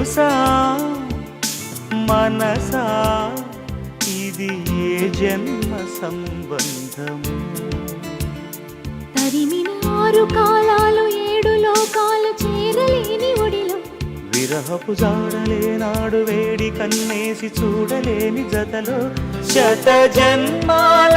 తెలుసా మనసా ఇది ఏ జన్మ సంబంధము తరిమిన 6 కాలాలు 7 లోకాలు చేరలేని ఒడిలో విరహపు జాడలేనాడు వేడి కన్నేసి చూడలేని జతలో శత జన్మాల